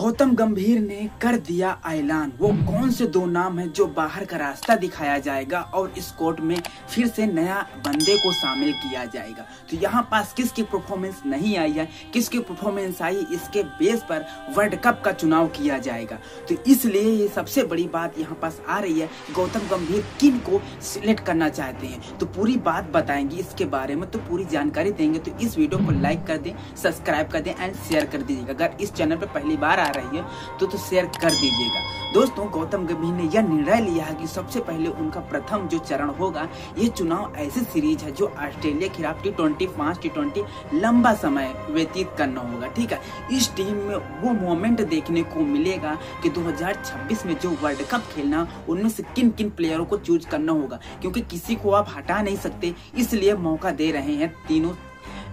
गौतम गंभीर ने कर दिया ऐलान। वो कौन से दो नाम है जो बाहर का रास्ता दिखाया जाएगा और इस कोर्ट में फिर से नया बंदे को शामिल किया जाएगा। तो यहाँ पास किसकी परफॉर्मेंस नहीं आई है, किसकी परफॉर्मेंस आई, इसके बेस पर वर्ल्ड कप का चुनाव किया जाएगा। तो इसलिए ये सबसे बड़ी बात यहाँ पास आ रही है, गौतम गंभीर किन को सिलेक्ट करना चाहते हैं। तो पूरी बात बताएंगे इसके बारे में, तो पूरी जानकारी देंगे। तो इस वीडियो को लाइक कर दें, सब्सक्राइब कर दें एंड शेयर कर दीजिएगा। अगर इस चैनल पर पहली बार आ रही है तो शेयर कर दीजिएगा। दोस्तों, गौतम गंभीर ने यह निर्णय लिया है कि सबसे पहले उनका प्रथम जो चरण होगा, ये चुनाव ऐसी सीरीज है जो ऑस्ट्रेलिया के खिलाफ T20 5 T20 लंबा समय व्यतीत करना होगा। ठीक है, इस टीम में वो मोमेंट देखने को मिलेगा कि 2026 में जो वर्ल्ड कप खेलना, उनमें से किन किन प्लेयरों को चूज करना होगा, क्योंकि किसी को आप हटा नहीं सकते। इसलिए मौका दे रहे हैं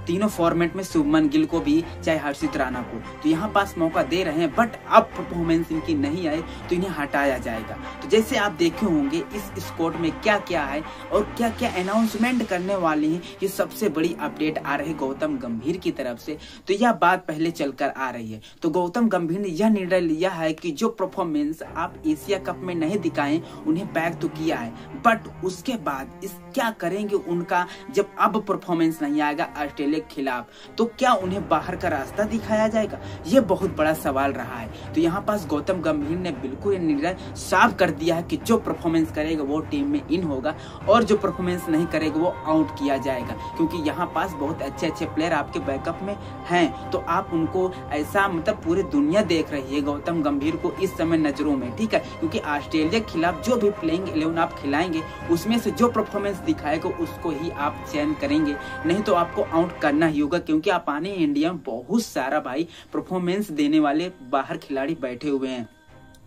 तीनों फॉर्मेट में, शुभमन गिल को भी चाहे हर्षित राणा को। तो यहाँ पास मौका दे रहे हैं, बट अब परफॉर्मेंस इनकी नहीं आए तो इन्हें हटाया जाएगा। तो जैसे आप देखे होंगे इस स्क्वाड में क्या क्या है और क्या क्या अनाउंसमेंट करने वाले हैं, ये सबसे बड़ी अपडेट आ रही है गौतम गंभीर की तरफ से। तो यह बात पहले चलकर आ रही है। तो गौतम गंभीर ने यह निर्णय लिया है कि जो परफॉर्मेंस आप एशिया कप में नहीं दिखाएं, उन्हें बैक तो किया है, बट उसके बाद इस क्या करेंगे उनका, जब अब परफॉर्मेंस नहीं आएगा ऑस्ट्रेलिया के खिलाफ, तो क्या उन्हें बाहर का रास्ता दिखाया जाएगा? ये बहुत बड़ा सवाल रहा है। तो यहाँ पास गौतम गंभीर ने बिल्कुल निर्णय साफ कर दिया है कि जो परफॉर्मेंस करेगा वो टीम में इन होगा और जो परफॉर्मेंस नहीं करेगा वो आउट किया जाएगा। क्योंकि यहाँ पास बहुत अच्छे अच्छे प्लेयर आपके बैकअप में हैं, तो आप उनको ऐसा मतलब पूरी दुनिया देख रही है गौतम गंभीर को इस समय नजरों में। ठीक है, क्योंकि ऑस्ट्रेलिया के खिलाफ जो भी प्लेइंग 11 आप खिलाएंगे, उसमें से जो परफॉर्मेंस दिखाएगा उसको ही आप चयन करेंगे, नहीं तो आपको आउट करना ही होगा। क्योंकि आप आने इंडिया में बहुत सारा भाई परफॉर्मेंस देने वाले बाहर खिलाड़ी बैठे हुए हैं,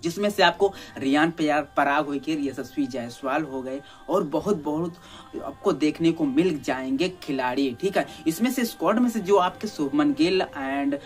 जिसमें से आपको रियान पराग हो गए, यशस्वी जायसवाल हो गए और बहुत आपको देखने को मिल जाएंगे खिलाड़ी। ठीक है, इसमें से स्क्वाड में से जो आपके शुभमन गिल एंड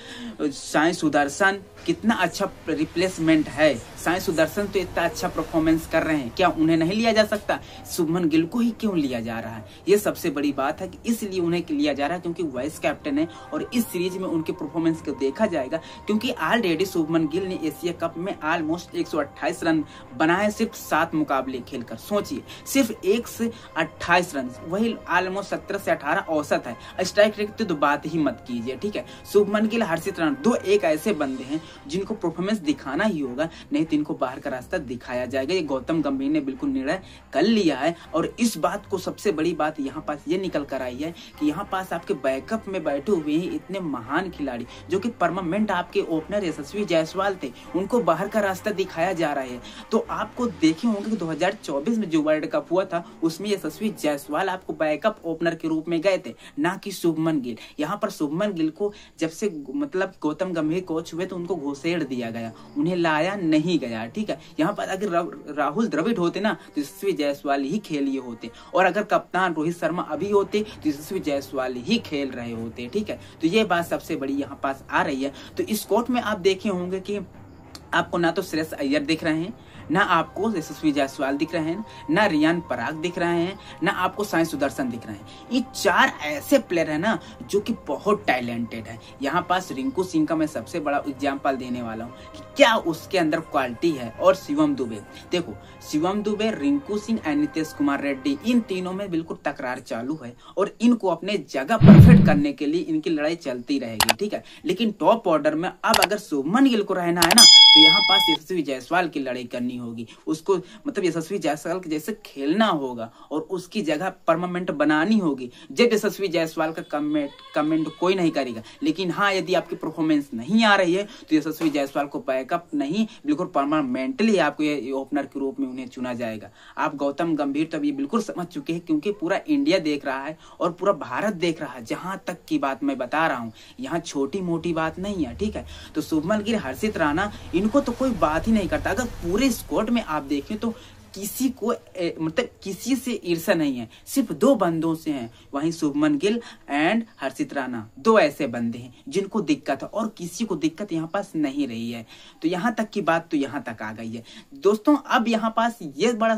साई सुदर्शन, कितना अच्छा रिप्लेसमेंट है। साई सुदर्शन तो इतना अच्छा परफॉर्मेंस कर रहे हैं, क्या उन्हें नहीं लिया जा सकता? शुभमन गिल को ही क्यों लिया जा रहा है? ये सबसे बड़ी बात है कि इसलिए उन्हें लिया जा रहा है क्योंकि वाइस कैप्टन है और इस सीरीज में उनके परफॉर्मेंस को देखा जाएगा। क्योंकि ऑलरेडी शुभमन गिल ने एशिया कप में ऑलमोस्ट 128 रन बनाए, सिर्फ 7 मुकाबले खेलकर। सोचिए, सिर्फ 128 रन, वही ऑलमोस्ट 17 से 18 औसत है। स्ट्राइक रेट तो बात ही मत कीजिए। ठीक है, शुभमन गिल, हर्षित राणा, दो एक ऐसे बंदे हैं जिनको परफॉर्मेंस दिखाना ही होगा, नहीं तो इनको बाहर का रास्ता दिखाया जाएगा। ये गौतम गंभीर ने बिल्कुल निर्णय कर लिया है। और इस बात को सबसे बड़ी बात यहाँ पास ये निकल कर आई है कि यहाँ पास आपके बैकअप में बैठे हुए हैं इतने महान खिलाड़ी जो कि परमानेंट आपके ओपनर यशस्वी जायसवाल थे, उनको बाहर का रास्ता दिखाया जा रहा है। तो आपको देखे होंगे कि 2024 में जो वर्ल्ड कप हुआ था उसमें यशस्वी जायसवाल आपको बैकअप ओपनर के रूप में गए थे, ना कि शुभमन गिल। यहाँ पर शुभमन गिल को जब से मतलब गौतम गंभीर कोच हुए तो उनको घोषेड़ दिया गया, उन्हें लाया नहीं गया। ठीक है, यहाँ पर अगर राहुल द्रविड़ होते ना तो यशस्वी जायसवाल ही खेलिए होते, और अगर कप्तान रोहित शर्मा अभी होते तो यशस्वी जायसवाल ही खेल रहे होते। ठीक है, तो ये बात सबसे बड़ी यहाँ पास आ रही है। तो इस कोर्ट में आप देखे होंगे कि आपको ना तो श्रेयस अय्यर दिख रहे हैं, ना आपको यशस्वी जायसवाल दिख रहे हैं, ना रियान पराग दिख रहे हैं, ना आपको साई सुदर्शन दिख रहे हैं। ये 4 ऐसे प्लेयर है ना जो कि बहुत टैलेंटेड है। यहाँ पास रिंकू सिंह का मैं सबसे बड़ा एग्जांपल देने वाला हूँ कि क्या उसके अंदर क्वालिटी है। और शिवम दुबे, देखो शिवम दुबे, रिंकू सिंह एंड नितेश कुमार रेड्डी, इन तीनों में बिल्कुल तकरार चालू है और इनको अपने जगह परफेक्ट करने के लिए इनकी लड़ाई चलती रहेगी। ठीक है, लेकिन टॉप ऑर्डर में अब अगर शुभमन गिल को रहना है ना, तो यहाँ पास यशस्वी जायसवाल की लड़ाई करनी होगी। उसको मतलब यशस्वी जायसवाल के जैसे खेलना होगा और उसकी जगह परमानेंट बनानी होगी। जब यशस्वी जायसवाल का कमेंट कोई नहीं करेगा, लेकिन हाँ, यदि आपकी परफॉर्मेंस नहीं आ रही है तो यशस्वी जायसवाल को बैकअप नहीं, बिल्कुल परमानेंटली आपको ये ओपनर के रूप में उन्हें चुना जाएगा। आप गौतम गंभीर तो ये बिल्कुल समझ चुके हैं, क्योंकि पूरा इंडिया देख रहा है और पूरा भारत देख रहा है। जहां तक की बात मैं बता रहा हूँ, यहाँ छोटी मोटी बात नहीं है। ठीक है, तो शुभमन गिल, हर्षित राणा, इनको तो कोई बात ही नहीं करता। अगर पूरे स्क्वाड में आप देखें तो किसी को मतलब किसी से ईर्ष्या नहीं है, सिर्फ 2 बंदों से हैं, वहीं शुभमन गिल एंड हर्षित राणा, 2 ऐसे बंदे हैं जिनको दिक्कत है और किसी को दिक्कत यहाँ पास नहीं रही है। तो यहाँ तक की बात तो यहाँ तक आ गई है। दोस्तों, अब यहाँ पास ये बड़ा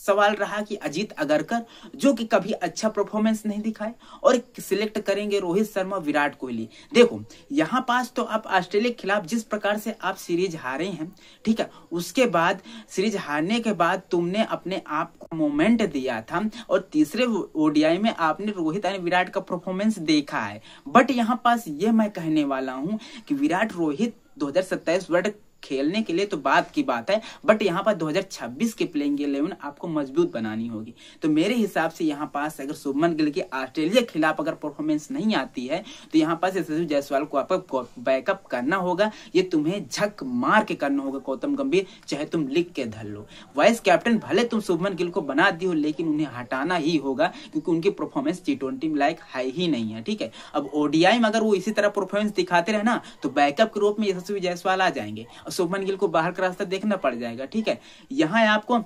सवाल रहा कि अजीत अगरकर जो कि कभी अच्छा परफॉर्मेंस नहीं दिखाए, और सिलेक्ट करेंगे रोहित शर्मा, विराट कोहली। देखो यहाँ पास तो आप ऑस्ट्रेलिया के खिलाफ जिस प्रकार से आप सीरीज हारे हैं, ठीक है, उसके बाद सीरीज हारने के बाद तुमने अपने आप को मोमेंट दिया था और तीसरे ओडीआई में आपने रोहित और विराट का परफॉर्मेंस देखा है। बट यहाँ पास ये मैं कहने वाला हूं कि विराट रोहित 2027 वर्ल्ड खेलने के लिए तो बात की बात है, बट यहाँ पर 2026 के प्लेइंग 11 आपको मजबूत बनानी होगी। तो मेरे हिसाब से यहाँ पास अगर शुभमन गिल की ऑस्ट्रेलिया के खिलाफ अगर परफॉर्मेंस नहीं आती है तो यहाँ पास यशस्वी जायसवाल को आपको बैकअप करना होगा। ये तुम्हें झक मार के करना होगा गौतम गंभीर, चाहे तुम लिख के धर लो। वाइस कैप्टन भले तुम शुभमन गिल को बना दी हो, लेकिन उन्हें हटाना ही होगा क्योंकि उनकी परफॉर्मेंस T20 लायक है ही नहीं है, ठीक है। अब ओडीआई में अगर वो इसी तरह परफॉर्मेंस दिखाते रहे ना तो बैकअप के रूप में यशस्वी जायसवाल आ जाएंगे और शुभमन गिल को बाहर का रास्ता देखना पड़ जाएगा, ठीक है। यहाँ आपको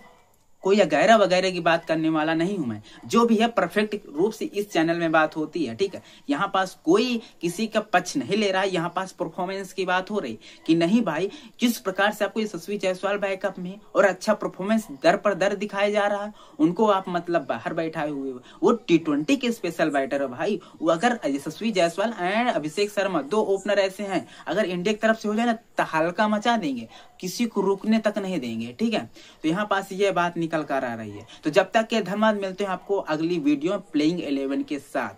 कोई वगैरह वगैरह की बात करने वाला नहीं हूं मैं, जो भी है परफेक्ट रूप से इस चैनल में बात होती है, ठीक है। यहाँ पास कोई किसी का पक्ष नहीं ले रहा है, यहाँ पास परफॉर्मेंस की बात हो रही कि नहीं भाई, किस प्रकार से आपको यशस्वी जायसवाल बैकअप में और अच्छा परफॉर्मेंस दर पर दर दिखाया जा रहा है, उनको आप मतलब बाहर बैठाए हुए हो। वो T20 के स्पेशल बैटर है भाई। वो अगर यशस्वी जायसवाल एंड अभिषेक शर्मा 2 ओपनर ऐसे हैं, अगर इंडिया की तरफ से हो जाए ना तो हल्का मचा देंगे, किसी को रुकने तक नहीं देंगे, ठीक है। तो यहाँ पास ये बात निकल कर आ रही है। तो जब तक के धन्यवाद, मिलते हैं आपको अगली वीडियो प्लेइंग 11 के साथ।